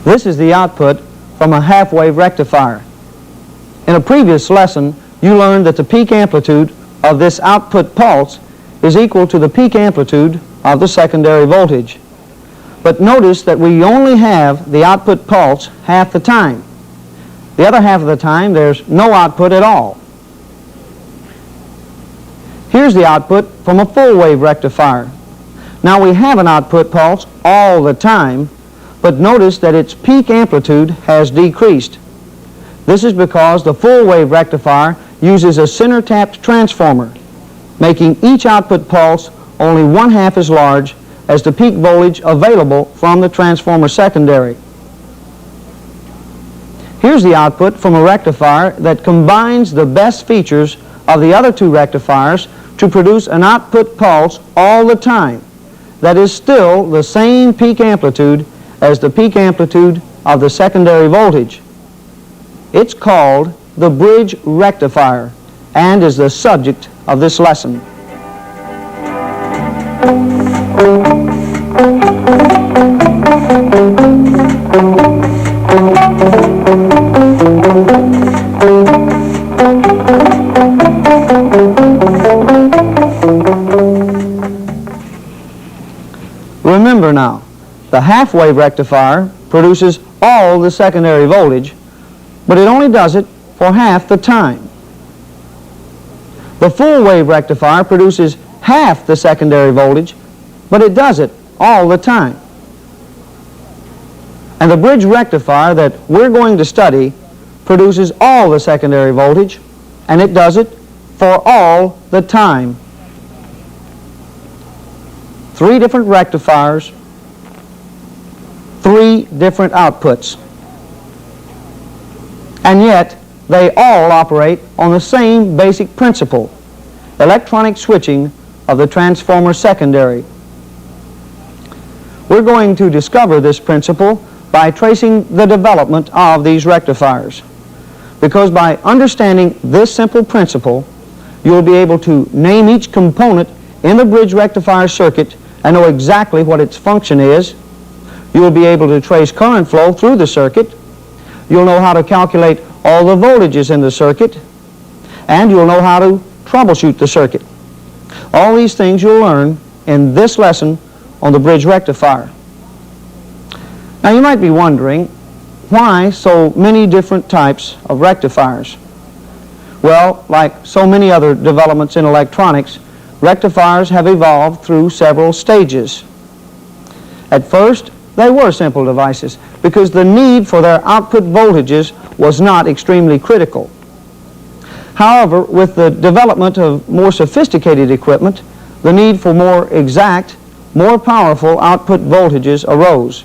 This is the output from a half-wave rectifier. In a previous lesson, you learned that the peak amplitude of this output pulse is equal to the peak amplitude of the secondary voltage. But notice that we only have the output pulse half the time. The other half of the time, there's no output at all. Here's the output from a full-wave rectifier. Now we have an output pulse all the time, but notice that its peak amplitude has decreased. This is because the full-wave rectifier uses a center-tapped transformer, making each output pulse only 1/2 as large as the peak voltage available from the transformer secondary. Here's the output from a rectifier that combines the best features of the other two rectifiers to produce an output pulse all the time that is still the same peak amplitude as the peak amplitude of the secondary voltage. It's called the bridge rectifier and is the subject of this lesson. Remember now, the half-wave rectifier produces all the secondary voltage, but it only does it for half the time. The full-wave rectifier produces half the secondary voltage, but it does it all the time. And the bridge rectifier that we're going to study produces all the secondary voltage, and it does it for all the time. 3 different rectifiers, 3 different outputs. And yet, they all operate on the same basic principle, electronic switching of the transformer secondary. We're going to discover this principle by tracing the development of these rectifiers. Because by understanding this simple principle, you'll be able to name each component in the bridge rectifier circuit and know exactly what its function is. You'll be able to trace current flow through the circuit. You'll know how to calculate all the voltages in the circuit, and you'll know how to troubleshoot the circuit. All these things you'll learn in this lesson on the bridge rectifier. Now you might be wondering, why so many different types of rectifiers? Well, like so many other developments in electronics, rectifiers have evolved through several stages. At first, they were simple devices because the need for their output voltages was not extremely critical. However, with the development of more sophisticated equipment, the need for more exact, more powerful output voltages arose.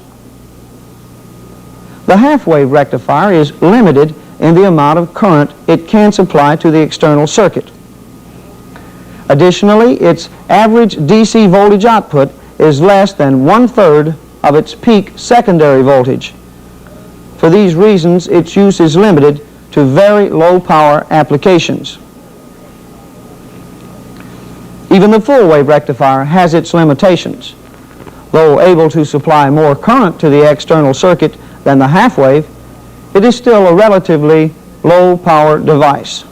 The half-wave rectifier is limited in the amount of current it can supply to the external circuit. Additionally, its average DC voltage output is less than 1/3 of its peak secondary voltage. For these reasons, its use is limited to very low power applications. Even the full-wave rectifier has its limitations. Though able to supply more current to the external circuit than the half-wave, it is still a relatively low power device.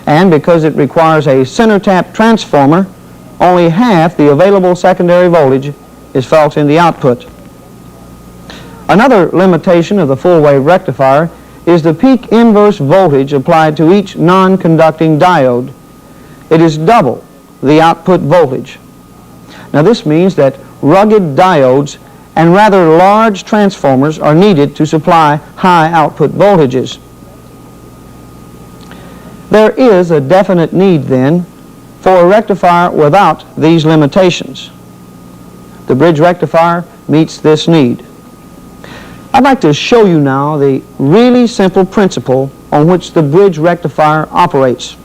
And because it requires a center-tap transformer, only half the available secondary voltage is felt in the output. Another limitation of the full-wave rectifier is the peak inverse voltage applied to each non-conducting diode. It is double the output voltage. Now this means that rugged diodes and rather large transformers are needed to supply high output voltages. There is a definite need, then, for a rectifier without these limitations. The bridge rectifier meets this need. I'd like to show you now the really simple principle on which the bridge rectifier operates.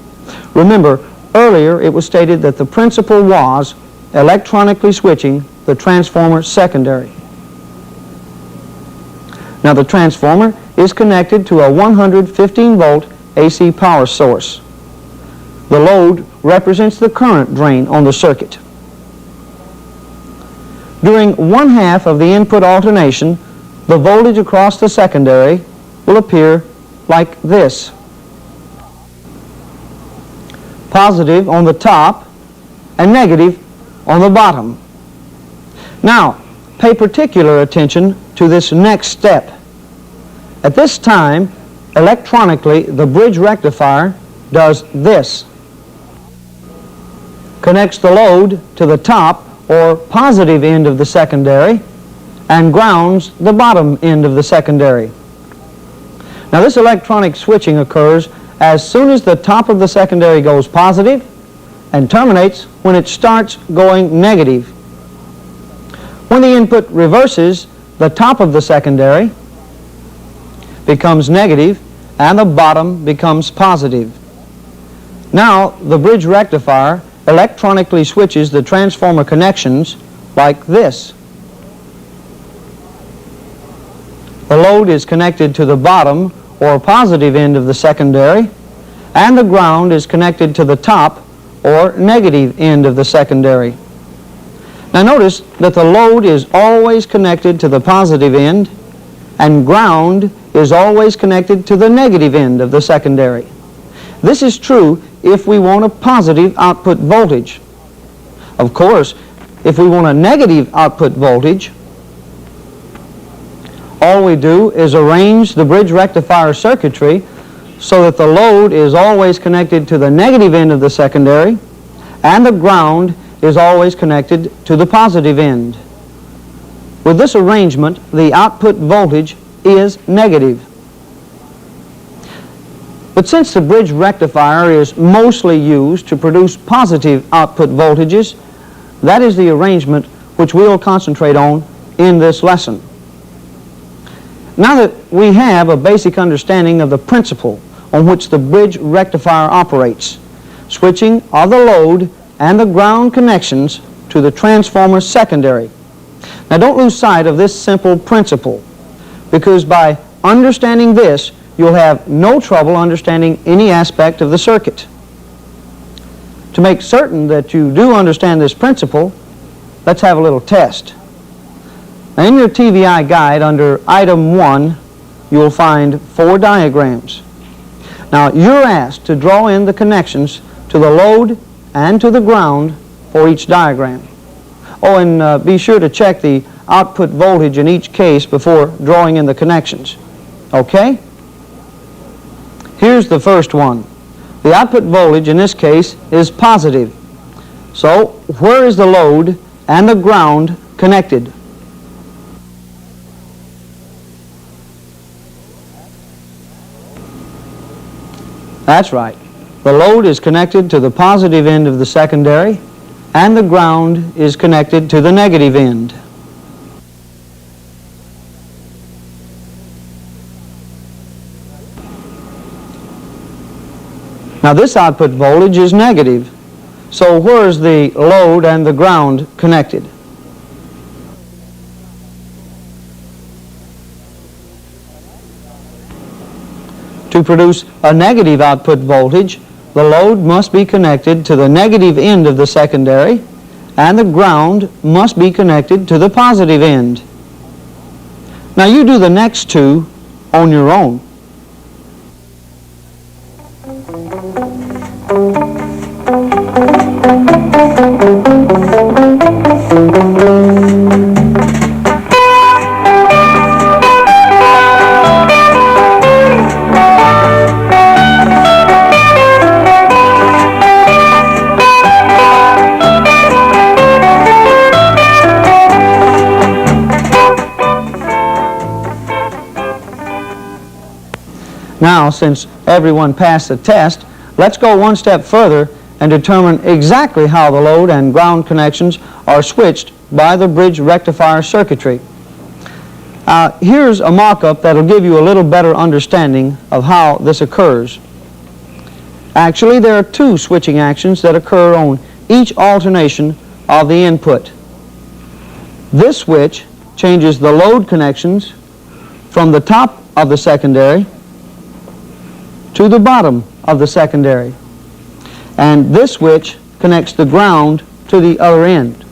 Remember, earlier it was stated that the principle was electronically switching the transformer secondary. Now the transformer is connected to a 115-volt AC power source. The load represents the current drain on the circuit. During 1/2 of the input alternation, the voltage across the secondary will appear like this. Positive on the top and negative on the bottom. Now, pay particular attention to this next step. At this time, electronically, the bridge rectifier does this. Connects the load to the top or positive end of the secondary and grounds the bottom end of the secondary. Now, this electronic switching occurs as soon as the top of the secondary goes positive and terminates when it starts going negative. When the input reverses, the top of the secondary becomes negative and the bottom becomes positive. Now, the bridge rectifier electronically switches the transformer connections like this. The load is connected to the bottom or positive end of the secondary, and the ground is connected to the top or negative end of the secondary. Now notice that the load is always connected to the positive end and ground is always connected to the negative end of the secondary. This is true if we want a positive output voltage. Of course, if we want a negative output voltage, all we do is arrange the bridge rectifier circuitry so that the load is always connected to the negative end of the secondary and the ground is always connected to the positive end. With this arrangement, the output voltage is negative. But since the bridge rectifier is mostly used to produce positive output voltages, that is the arrangement which we'll concentrate on in this lesson. Now that we have a basic understanding of the principle on which the bridge rectifier operates, switching of the load and the ground connections to the transformer secondary. Now don't lose sight of this simple principle, because by understanding this, you'll have no trouble understanding any aspect of the circuit. To make certain that you do understand this principle, let's have a little test. Now in your TVI guide, under item 1, you'll find 4 diagrams. Now you're asked to draw in the connections to the load and to the ground for each diagram. Oh, and be sure to check the output voltage in each case before drawing in the connections. Okay? Here's the first one. The output voltage in this case is positive. So, where is the load and the ground connected? That's right. The load is connected to the positive end of the secondary, and the ground is connected to the negative end. Now this output voltage is negative, so where is the load and the ground connected? To produce a negative output voltage, the load must be connected to the negative end of the secondary, and the ground must be connected to the positive end. Now you do the next two on your own. Now, since everyone passed the test, let's go one step further and determine exactly how the load and ground connections are switched by the bridge rectifier circuitry. Here's a mock-up that will give you a little better understanding of how this occurs. Actually, there are 2 switching actions that occur on each alternation of the input. This switch changes the load connections from the top of the secondary to the bottom of the secondary. And this switch connects the ground to the other end.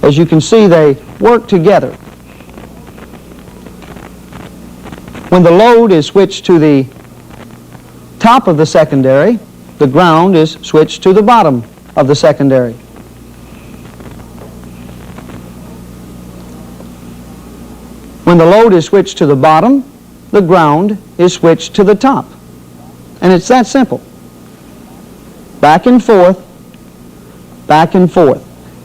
As you can see, they work together. When the load is switched to the top of the secondary, the ground is switched to the bottom of the secondary. When the load is switched to the bottom, the ground is switched to the top. And it's that simple. Back and forth,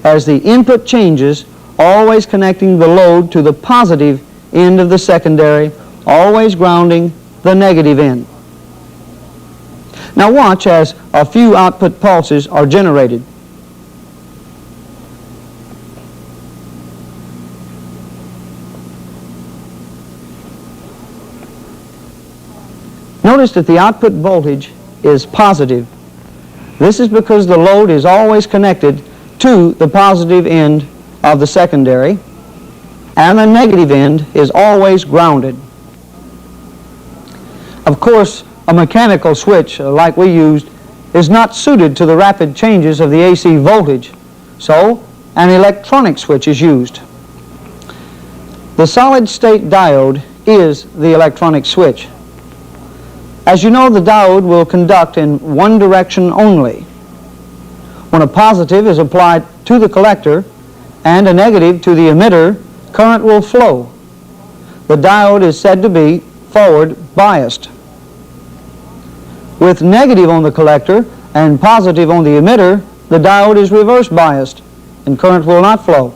as the input changes, always connecting the load to the positive end of the secondary, always grounding the negative end. Now watch as a few output pulses are generated. Notice that the output voltage is positive. This is because the load is always connected to the positive end of the secondary, and the negative end is always grounded. Of course, a mechanical switch like we used is not suited to the rapid changes of the AC voltage, so an electronic switch is used. The solid-state diode is the electronic switch. As you know, the diode will conduct in one direction only. When a positive is applied to the collector and a negative to the emitter, current will flow. The diode is said to be forward biased. With negative on the collector and positive on the emitter, the diode is reverse biased and current will not flow.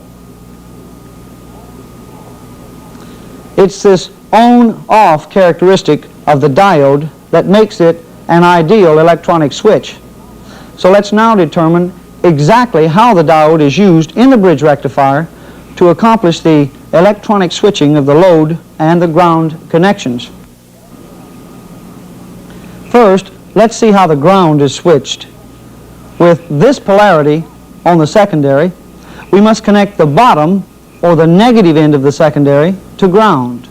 It's this on-off characteristic of the diode that makes it an ideal electronic switch. So let's now determine exactly how the diode is used in the bridge rectifier to accomplish the electronic switching of the load and the ground connections. First, let's see how the ground is switched. With this polarity on the secondary, we must connect the bottom or the negative end of the secondary to ground.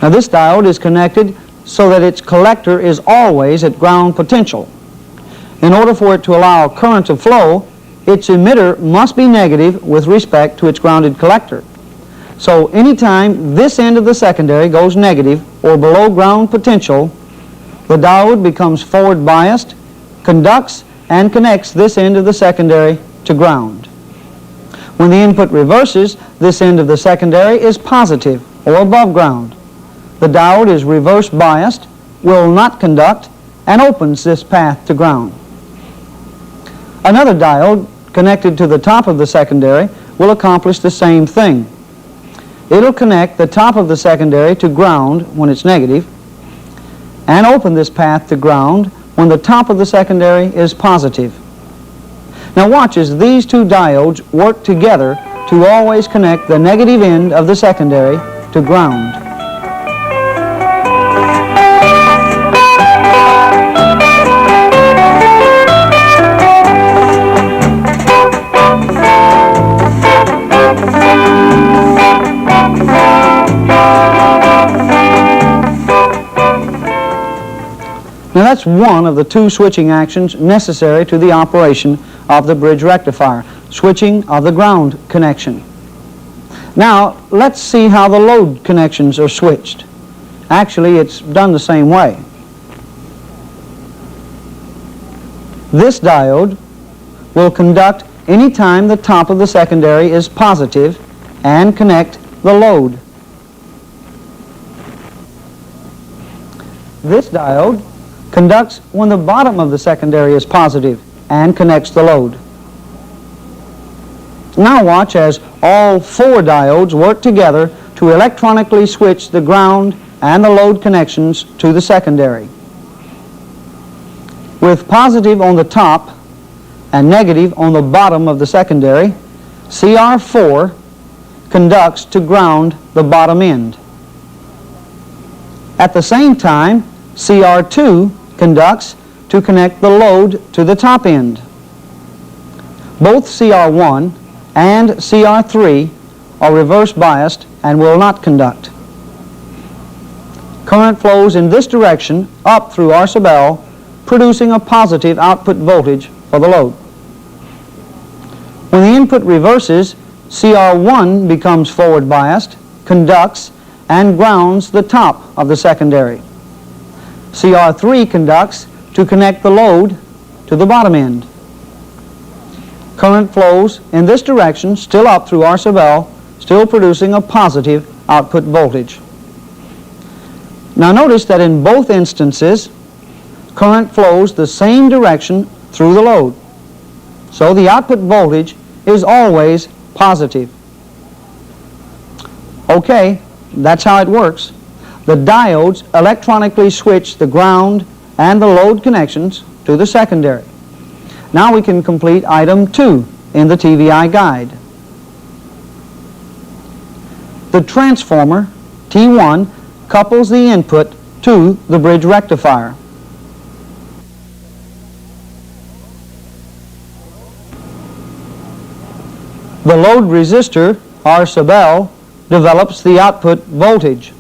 Now this diode is connected so that its collector is always at ground potential. In order for it to allow current to flow, its emitter must be negative with respect to its grounded collector. So anytime this end of the secondary goes negative or below ground potential, the diode becomes forward biased, conducts, and connects this end of the secondary to ground. When the input reverses, this end of the secondary is positive or above ground. The diode is reverse biased, will not conduct, and opens this path to ground. Another diode connected to the top of the secondary will accomplish the same thing. It'll connect the top of the secondary to ground when it's negative and open this path to ground when the top of the secondary is positive. Now watch as these two diodes work together to always connect the negative end of the secondary to ground. Now that's one of the two switching actions necessary to the operation of the bridge rectifier, switching of the ground connection. Now let's see how the load connections are switched. Actually, it's done the same way. This diode will conduct any time the top of the secondary is positive and connect the load. This diode conducts when the bottom of the secondary is positive and connects the load. Now watch as all four diodes work together to electronically switch the ground and the load connections to the secondary. With positive on the top and negative on the bottom of the secondary, CR4 conducts to ground the bottom end. At the same time, CR2 conducts to connect the load to the top end. Both CR1 and CR3 are reverse biased and will not conduct. Current flows in this direction up through R sub L, producing a positive output voltage for the load. When the input reverses, CR1 becomes forward biased, conducts, and grounds the top of the secondary. CR3 conducts to connect the load to the bottom end. Current flows in this direction, still up through R sub L, still producing a positive output voltage. Now notice that in both instances, current flows the same direction through the load. So the output voltage is always positive. Okay, that's how it works. The diodes electronically switch the ground and the load connections to the secondary. Now we can complete item 2 in the TVI guide. The transformer, T1, couples the input to the bridge rectifier. The load resistor, R sub L, develops the output voltage.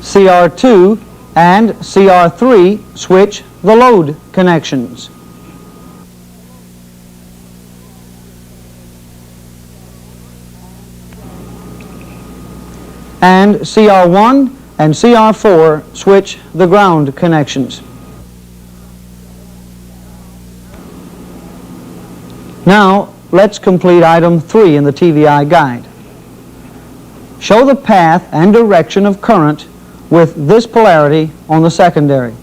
CR2 and CR3 switch the load connections. And CR1 and CR4 switch the ground connections. Now, let's complete item 3 in the TVI guide. Show the path and direction of current with this polarity on the secondary.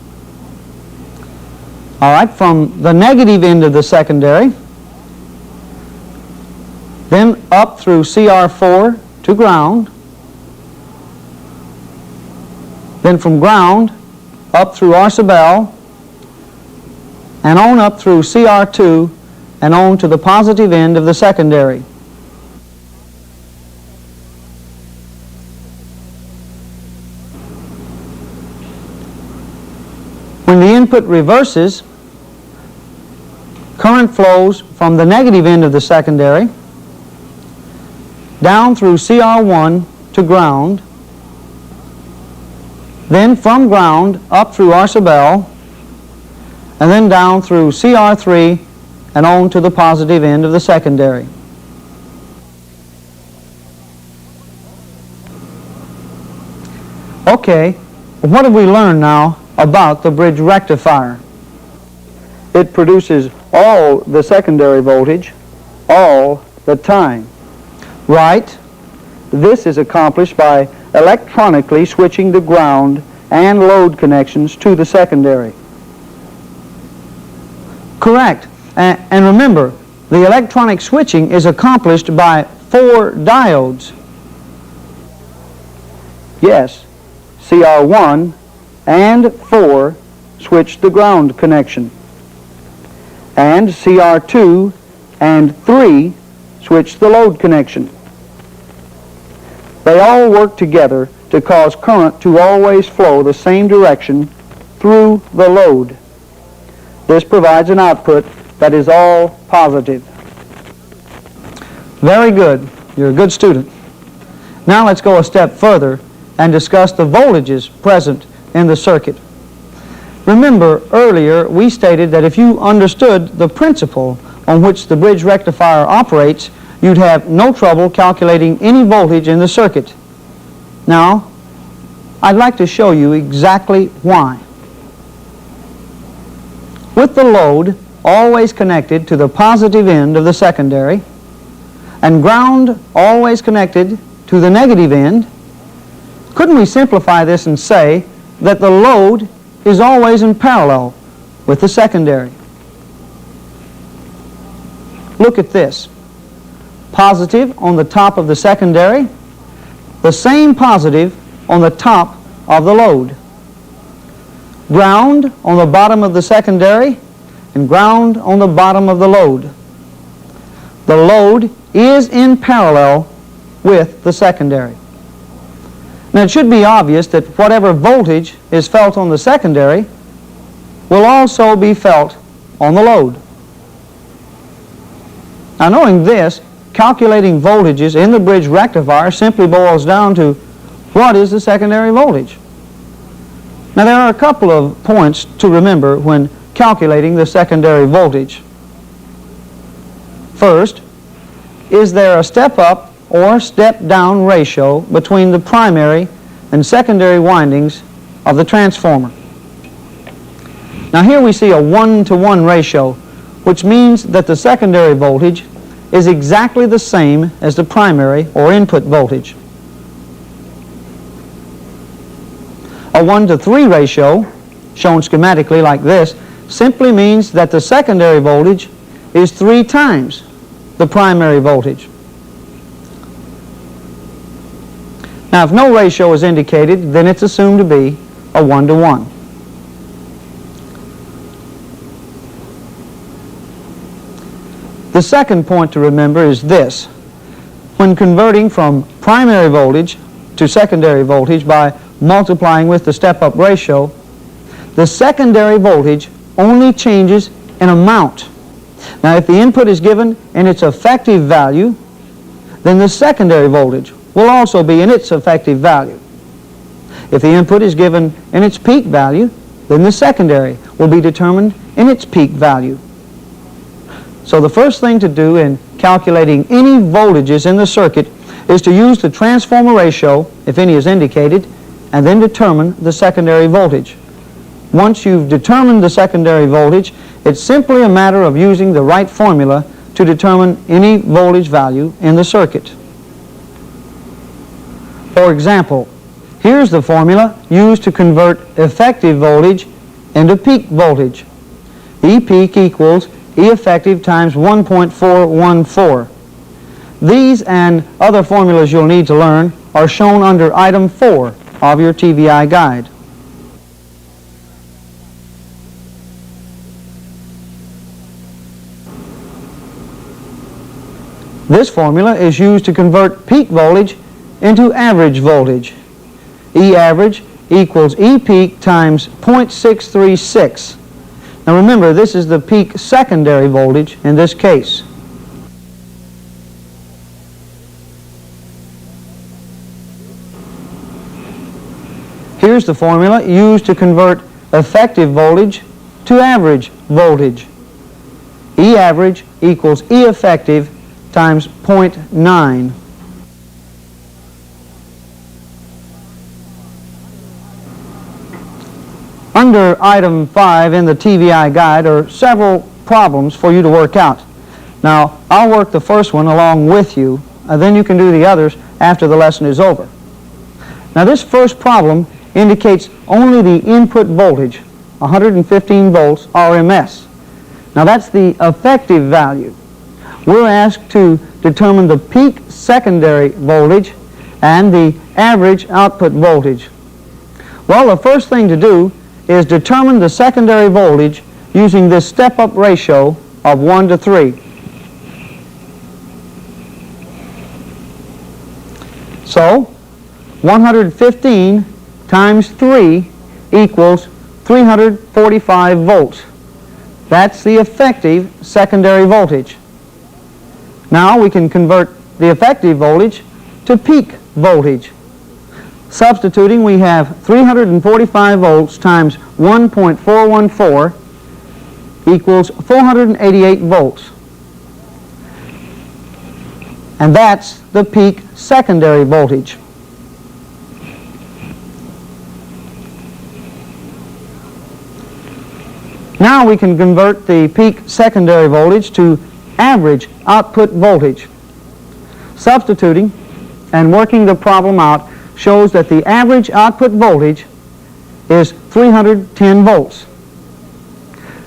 All right, from the negative end of the secondary, then up through CR4 to ground, then from ground up through R sub L, and on up through CR2 and on to the positive end of the secondary. When the input reverses, current flows from the negative end of the secondary down through CR1 to ground, then from ground up through R sub L, and then down through CR3 and on to the positive end of the secondary. Okay, what have we learned now about the bridge rectifier? It produces all the secondary voltage all the time. Right? This is accomplished by electronically switching the ground and load connections to the secondary. Correct. And remember, the electronic switching is accomplished by 4 diodes. Yes, CR1 and 4 switch the ground connection. And CR2 and 3 switch the load connection. They all work together to cause current to always flow the same direction through the load. This provides an output that is all positive. Very good. You're a good student. Now let's go a step further and discuss the voltages present in the circuit. Remember, earlier we stated that if you understood the principle on which the bridge rectifier operates, you'd have no trouble calculating any voltage in the circuit. Now, I'd like to show you exactly why. With the load always connected to the positive end of the secondary, and ground always connected to the negative end, couldn't we simplify this and say that the load is always in parallel with the secondary? Look at this. Positive on the top of the secondary, the same positive on the top of the load. Ground on the bottom of the secondary, and ground on the bottom of the load. The load is in parallel with the secondary. Now it should be obvious that whatever voltage is felt on the secondary will also be felt on the load. Now knowing this, calculating voltages in the bridge rectifier simply boils down to what is the secondary voltage. Now there are a couple of points to remember when calculating the secondary voltage. First, is there a step-up or step-down ratio between the primary and secondary windings of the transformer? Now here we see a 1-to-1 ratio, which means that the secondary voltage is exactly the same as the primary or input voltage. A 1-to-3 ratio, shown schematically like this, simply means that the secondary voltage is 3 times the primary voltage. Now, if no ratio is indicated, then it's assumed to be a 1-to-1. The second point to remember is this. When converting from primary voltage to secondary voltage by multiplying with the step-up ratio, the secondary voltage only changes in amount. Now, if the input is given in its effective value, then the secondary voltage will also be in its effective value. If the input is given in its peak value, then the secondary will be determined in its peak value. So the first thing to do in calculating any voltages in the circuit is to use the transformer ratio, if any is indicated, and then determine the secondary voltage. Once you've determined the secondary voltage, it's simply a matter of using the right formula to determine any voltage value in the circuit. For example, here's the formula used to convert effective voltage into peak voltage. E peak equals E effective times 1.414. These and other formulas you'll need to learn are shown under item 4 of your TVI guide. This formula is used to convert peak voltage into average voltage. E average equals E peak times 0.636. Now remember, this is the peak secondary voltage in this case. Here's the formula used to convert effective voltage to average voltage. E average equals E effective times 0.9. Under item 5 in the TVI guide are several problems for you to work out. Now, I'll work the first one along with you, and then you can do the others after the lesson is over. Now, this first problem indicates only the input voltage, 115 volts RMS. Now, that's the effective value. We're asked to determine the peak secondary voltage and the average output voltage. Well, the first thing to do is determine the secondary voltage using this step-up ratio of 1-to-3. So, 115 times 3 equals 345 volts. That's the effective secondary voltage. Now we can convert the effective voltage to peak voltage. Substituting, we have 345 volts times 1.414 equals 488 volts. And that's the peak secondary voltage. Now we can convert the peak secondary voltage to average output voltage. Substituting and working the problem out shows that the average output voltage is 310 volts.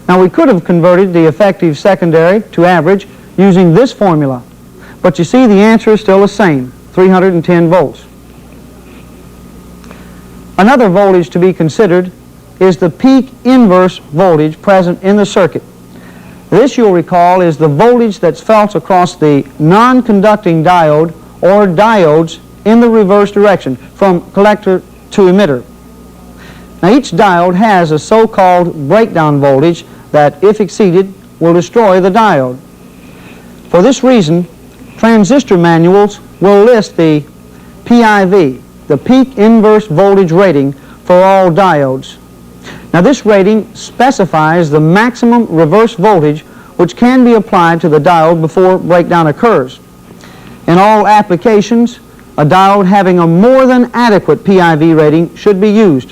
Now we could have converted the effective secondary to average using this formula, but you see the answer is still the same, 310 volts. Another voltage to be considered is the peak inverse voltage present in the circuit. This, you'll recall, is the voltage that's felt across the non-conducting diode or diodes in the reverse direction, from collector to emitter. Now each diode has a so-called breakdown voltage that, if exceeded, will destroy the diode. For this reason, transistor manuals will list the PIV, the peak inverse voltage rating, for all diodes. Now this rating specifies the maximum reverse voltage which can be applied to the diode before breakdown occurs. In all applications, a diode having a more than adequate PIV rating should be used.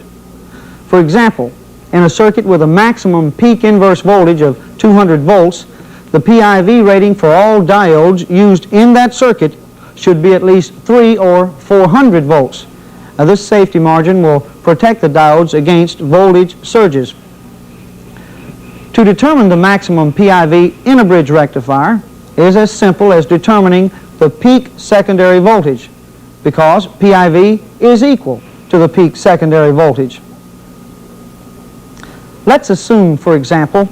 For example, in a circuit with a maximum peak inverse voltage of 200 volts, the PIV rating for all diodes used in that circuit should be at least 300 or 400 volts. Now, this safety margin will protect the diodes against voltage surges. To determine the maximum PIV in a bridge rectifier is as simple as determining the peak secondary voltage, because PIV is equal to the peak secondary voltage. Let's assume, for example,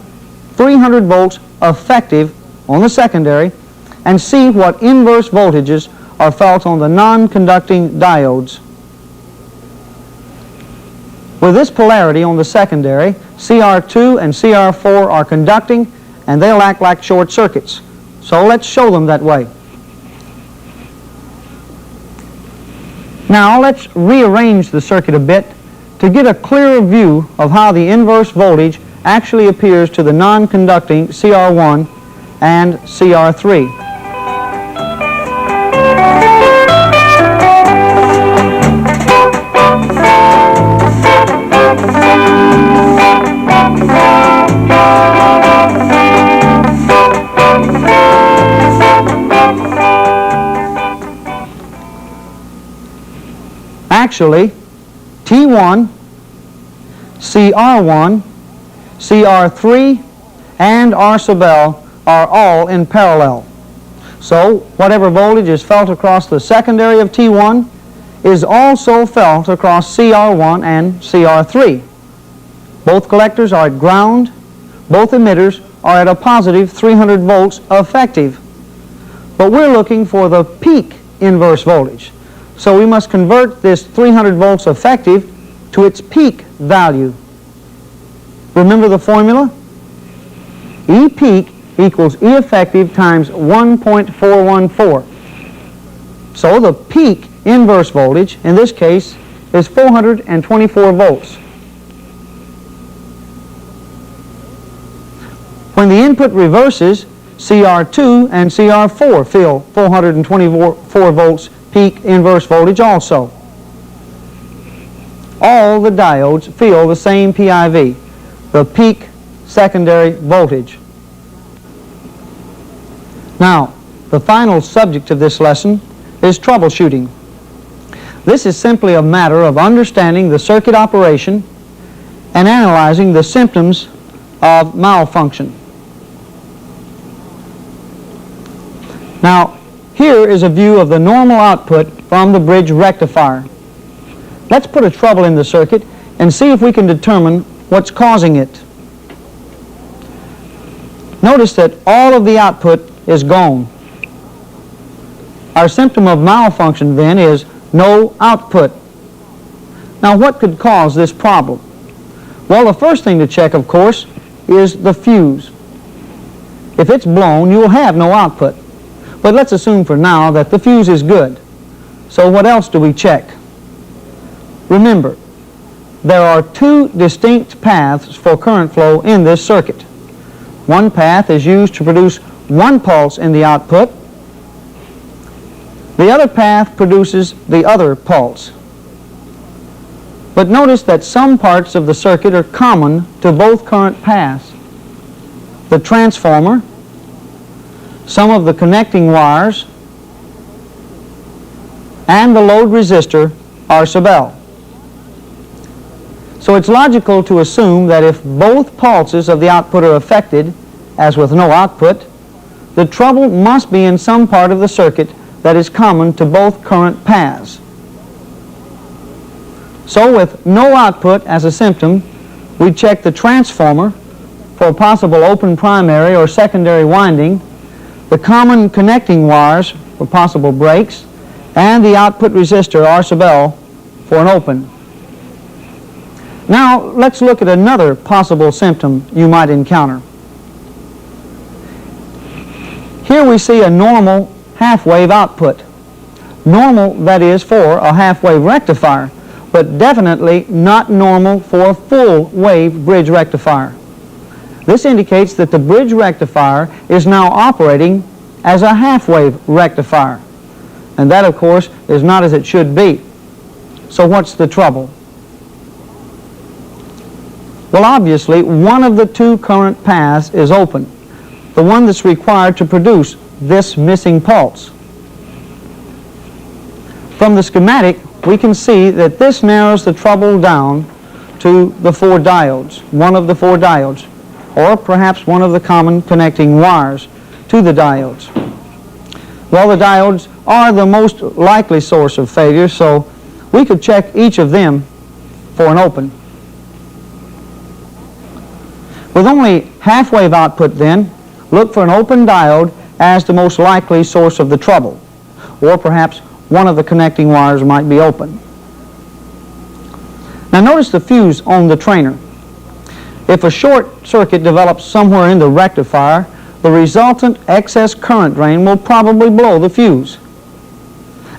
300 volts effective on the secondary and see what inverse voltages are felt on the non-conducting diodes. With this polarity on the secondary, CR2 and CR4 are conducting and they'll act like short circuits. So let's show them that way. Now let's rearrange the circuit a bit to get a clearer view of how the inverse voltage actually appears to the non-conducting CR1 and CR3. Actually, T1, CR1, CR3, and R sub L are all in parallel. So whatever voltage is felt across the secondary of T1 is also felt across CR1 and CR3. Both collectors are at ground. Both emitters are at a positive 300 volts effective. But we're looking for the peak inverse voltage. So we must convert this 300 volts effective to its peak value. Remember the formula? E peak equals E effective times 1.414. So the peak inverse voltage, in this case, is 424 volts. When the input reverses, CR2 and CR4 feel 424 volts peak inverse voltage also. All the diodes feel the same PIV, the peak secondary voltage. Now, the final subject of this lesson is troubleshooting. This is simply a matter of understanding the circuit operation and analyzing the symptoms of malfunction. Now, here is a view of the normal output from the bridge rectifier. Let's put a trouble in the circuit and see if we can determine what's causing it. Notice that all of the output is gone. Our symptom of malfunction then is no output. Now, what could cause this problem? Well, the first thing to check, of course, is the fuse. If it's blown, you'll have no output. But let's assume for now that the fuse is good. So what else do we check? Remember, there are two distinct paths for current flow in this circuit. One path is used to produce one pulse in the output. The other path produces the other pulse. But notice that some parts of the circuit are common to both current paths. The transformer, some of the connecting wires, and the load resistor R sub L. So it's logical to assume that if both pulses of the output are affected, as with no output, the trouble must be in some part of the circuit that is common to both current paths. So with no output as a symptom, we check the transformer for possible open primary or secondary winding, the common connecting wires for possible breaks, and the output resistor R sub L for an open. Now let's look at another possible symptom you might encounter. Here we see a normal half-wave output. Normal, that is, for a half-wave rectifier, but definitely not normal for a full-wave bridge rectifier. This indicates that the bridge rectifier is now operating as a half-wave rectifier. And that, of course, is not as it should be. So what's the trouble? Well, obviously, one of the two current paths is open, the one that's required to produce this missing pulse. From the schematic, we can see that this narrows the trouble down to the 4 diodes, one of the 4 diodes, or perhaps one of the common connecting wires to the diodes. Well, the diodes are the most likely source of failure, so we could check each of them for an open. With only half-wave output then, look for an open diode as the most likely source of the trouble, or perhaps one of the connecting wires might be open. Now notice the fuse on the trainer. If a short circuit develops somewhere in the rectifier, the resultant excess current drain will probably blow the fuse.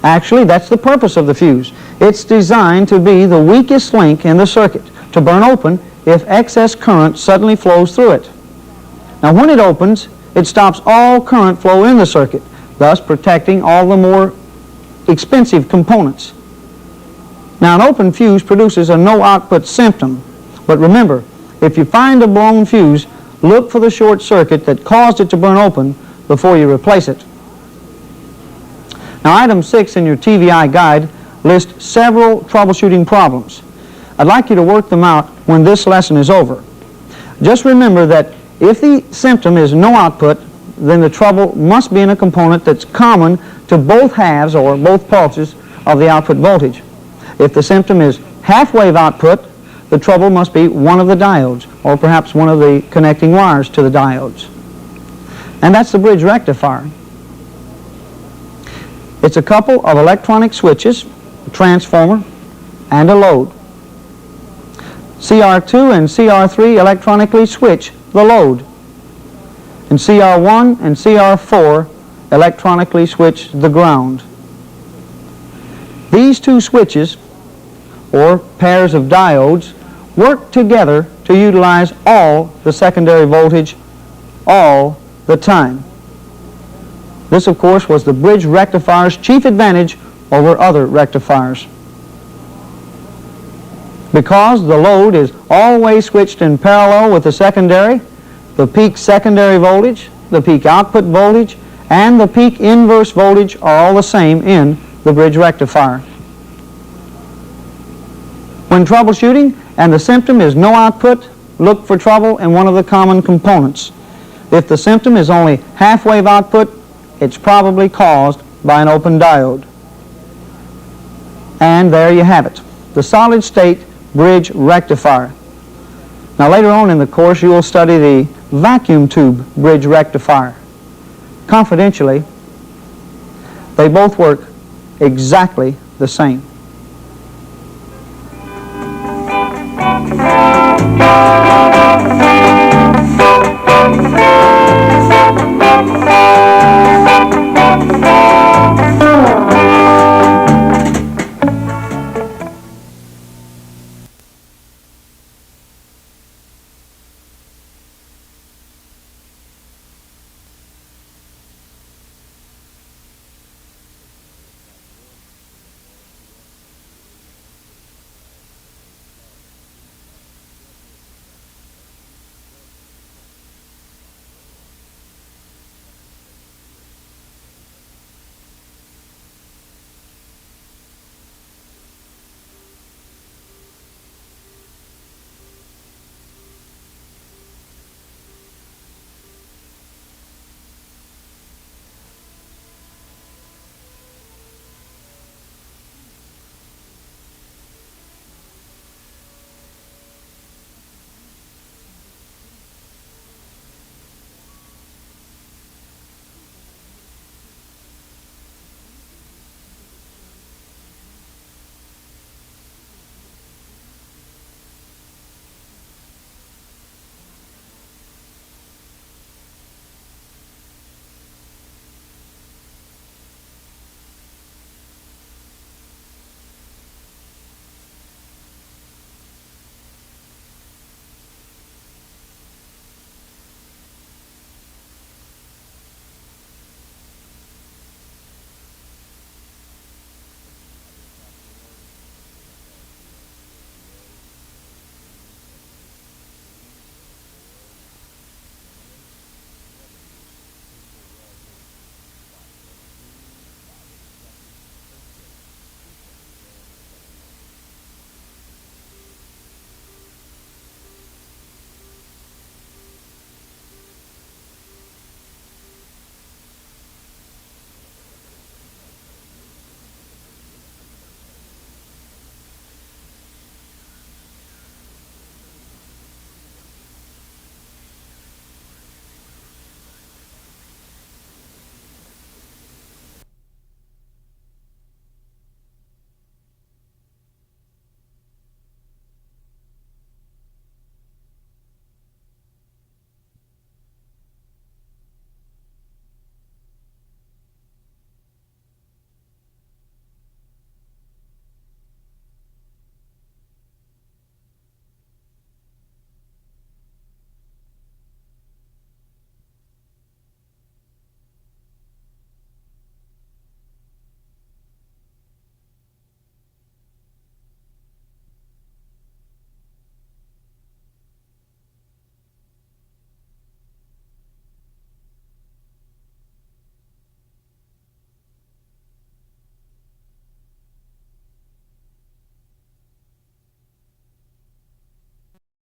Actually, that's the purpose of the fuse. It's designed to be the weakest link in the circuit, to burn open if excess current suddenly flows through it. Now when it opens, it stops all current flow in the circuit, thus protecting all the more expensive components. Now an open fuse produces a no output symptom, but remember, if you find a blown fuse, look for the short circuit that caused it to burn open before you replace it. Now item 6 in your TVI guide lists several troubleshooting problems. I'd like you to work them out when this lesson is over. Just remember that if the symptom is no output, then the trouble must be in a component that's common to both halves or both pulses of the output voltage. If the symptom is half-wave output, the trouble must be one of the diodes, or perhaps one of the connecting wires to the diodes. And that's the bridge rectifier. It's a couple of electronic switches, a transformer, and a load. CR2 and CR3 electronically switch the load, and CR1 and CR4 electronically switch the ground. These two switches, or pairs of diodes, work together to utilize all the secondary voltage all the time. This, of course, was the bridge rectifier's chief advantage over other rectifiers. Because the load is always switched in parallel with the secondary, the peak secondary voltage, the peak output voltage, and the peak inverse voltage are all the same in the bridge rectifier. When troubleshooting and the symptom is no output, look for trouble in one of the common components. If the symptom is only half-wave output, it's probably caused by an open diode. And there you have it, the solid-state bridge rectifier. Now later on in the course you will study the vacuum tube bridge rectifier. Confidentially, they both work exactly the same.